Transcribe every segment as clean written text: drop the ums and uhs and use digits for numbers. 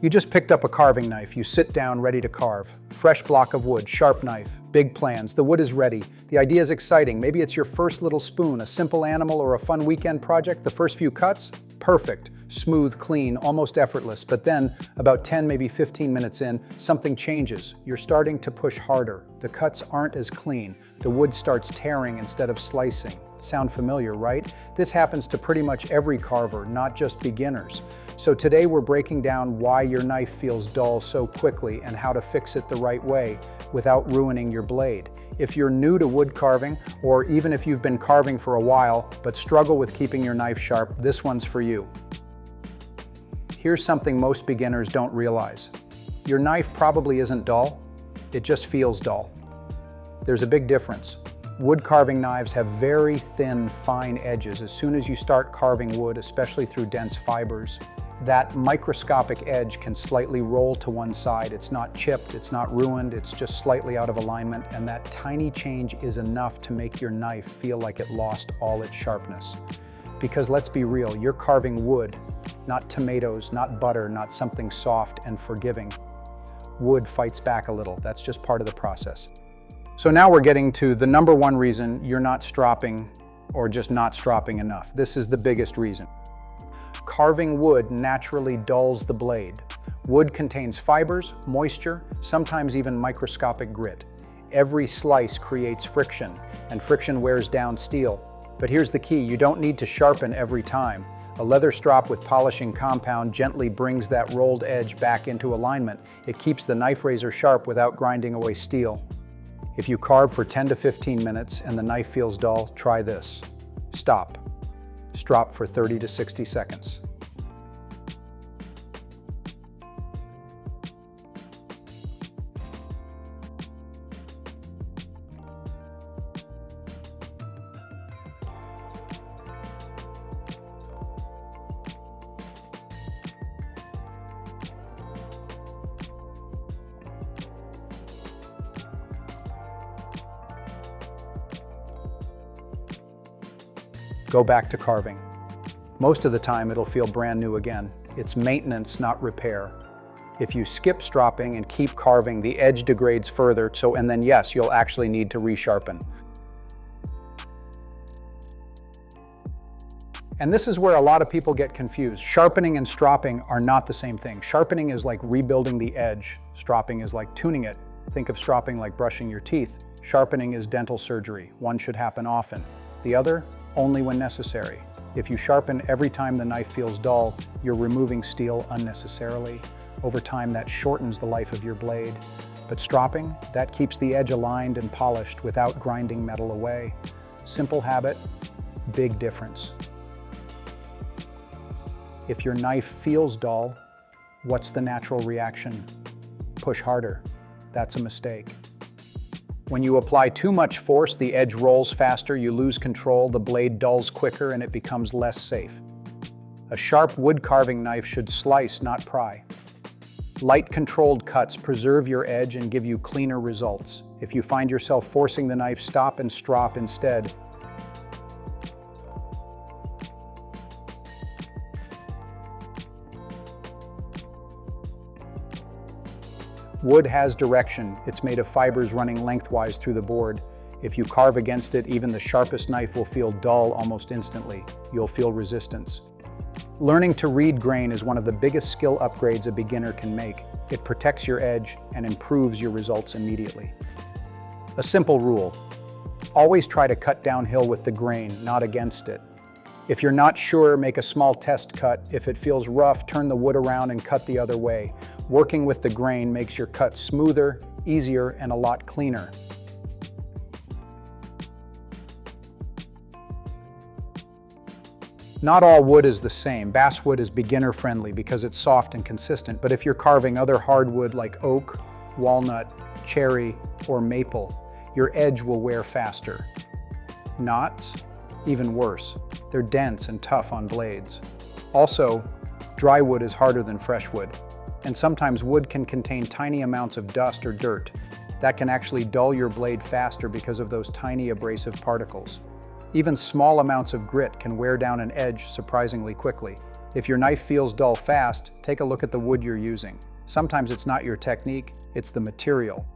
You just picked up a carving knife. You sit down ready to carve. Fresh block of wood, sharp knife, big plans. The wood is ready. The idea is exciting. Maybe it's your first little spoon, a simple animal, or a fun weekend project. The first few cuts, perfect. Smooth, clean, almost effortless. But then, about 10, maybe 15 minutes in, something changes. You're starting to push harder. The cuts aren't as clean. The wood starts tearing instead of slicing. Sound familiar, right? This happens to pretty much every carver, not just beginners. So today we're breaking down why your knife feels dull so quickly and how to fix it the right way without ruining your blade. If you're new to wood carving, or even if you've been carving for a while but struggle with keeping your knife sharp, this one's for you. Here's something most beginners don't realize. Your knife probably isn't dull, it just feels dull. There's a big difference. Wood carving knives have very thin, fine edges. As soon as you start carving wood, especially through dense fibers, that microscopic edge can slightly roll to one side. It's not chipped, it's not ruined, it's just slightly out of alignment, and that tiny change is enough to make your knife feel like it lost all its sharpness. Because let's be real, you're carving wood, not tomatoes, not butter, not something soft and forgiving. Wood fights back a little. That's just part of the process. So now we're getting to the number one reason you're not stropping or just not stropping enough. This is the biggest reason. Carving wood naturally dulls the blade. Wood contains fibers, moisture, sometimes even microscopic grit. Every slice creates friction, and friction wears down steel. But here's the key, you don't need to sharpen every time. A leather strop with polishing compound gently brings that rolled edge back into alignment. It keeps the knife razor sharp without grinding away steel. If you carve for 10 to 15 minutes and the knife feels dull, try this. Stop. Strop for 30 to 60 seconds. Go back to carving. Most of the time it'll feel brand new again. It's maintenance, not repair. If you skip stropping and keep carving, the edge degrades further, and then yes, you'll actually need to resharpen. And this is where a lot of people get confused. Sharpening and stropping are not the same thing. Sharpening is like rebuilding the edge. Stropping is like tuning it. Think of stropping like brushing your teeth. Sharpening is dental surgery. One should happen often. The other, only when necessary. If you sharpen every time the knife feels dull, you're removing steel unnecessarily. Over time, that shortens the life of your blade. But stropping, that keeps the edge aligned and polished without grinding metal away. Simple habit, big difference. If your knife feels dull, what's the natural reaction? Push harder. That's a mistake. When you apply too much force, the edge rolls faster, you lose control, the blade dulls quicker, and it becomes less safe. A sharp wood carving knife should slice, not pry. Light controlled cuts preserve your edge and give you cleaner results. If you find yourself forcing the knife, stop and strop instead. Wood has direction. It's made of fibers running lengthwise through the board. If you carve against it, even the sharpest knife will feel dull almost instantly. You'll feel resistance. Learning to read grain is one of the biggest skill upgrades a beginner can make. It protects your edge and improves your results immediately. A simple rule: always try to cut downhill with the grain, not against it. If you're not sure, make a small test cut. If it feels rough, turn the wood around and cut the other way. Working with the grain makes your cut smoother, easier, and a lot cleaner. Not all wood is the same. Basswood is beginner friendly because it's soft and consistent, but if you're carving other hardwood like oak, walnut, cherry, or maple, your edge will wear faster. Knots? Even worse. They're dense and tough on blades. Also, dry wood is harder than fresh wood, and sometimes wood can contain tiny amounts of dust or dirt. That can actually dull your blade faster because of those tiny abrasive particles. Even small amounts of grit can wear down an edge surprisingly quickly. If your knife feels dull fast, take a look at the wood you're using. Sometimes it's not your technique, it's the material.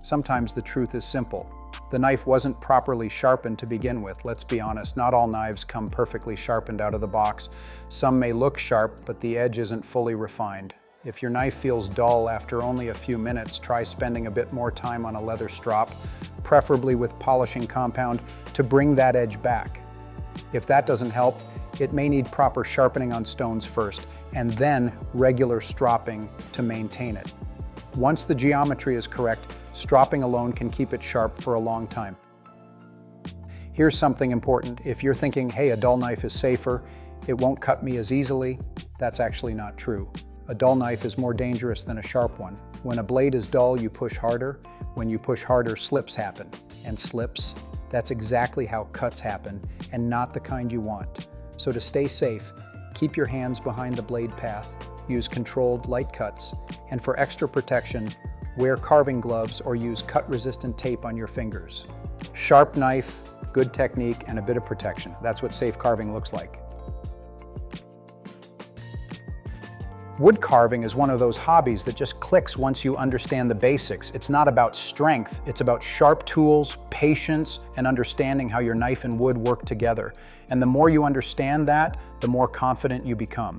Sometimes the truth is simple. The knife wasn't properly sharpened to begin with. Let's be honest, not all knives come perfectly sharpened out of the box. Some may look sharp, but the edge isn't fully refined. If your knife feels dull after only a few minutes, try spending a bit more time on a leather strop, preferably with polishing compound, to bring that edge back. If that doesn't help, it may need proper sharpening on stones first, and then regular stropping to maintain it. Once the geometry is correct, stropping alone can keep it sharp for a long time. Here's something important. If you're thinking, hey, a dull knife is safer, it won't cut me as easily, that's actually not true. A dull knife is more dangerous than a sharp one. When a blade is dull, you push harder. When you push harder, slips happen. And slips, that's exactly how cuts happen, and not the kind you want. So to stay safe, keep your hands behind the blade path, use controlled light cuts, and for extra protection, wear carving gloves or use cut-resistant tape on your fingers. Sharp knife, good technique, and a bit of protection. That's what safe carving looks like. Wood carving is one of those hobbies that just clicks once you understand the basics. It's not about strength, it's about sharp tools, patience, and understanding how your knife and wood work together. And the more you understand that, the more confident you become.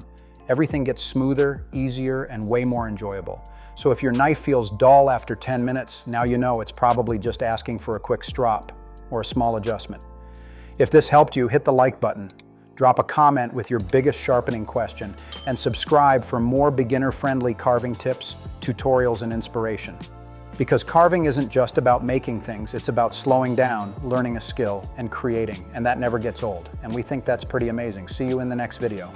Everything gets smoother, easier, and way more enjoyable. So if your knife feels dull after 10 minutes, now you know it's probably just asking for a quick strop or a small adjustment. If this helped you, hit the like button. Drop a comment with your biggest sharpening question, and subscribe for more beginner-friendly carving tips, tutorials, and inspiration. Because carving isn't just about making things, it's about slowing down, learning a skill, and creating, and that never gets old. And we think that's pretty amazing. See you in the next video.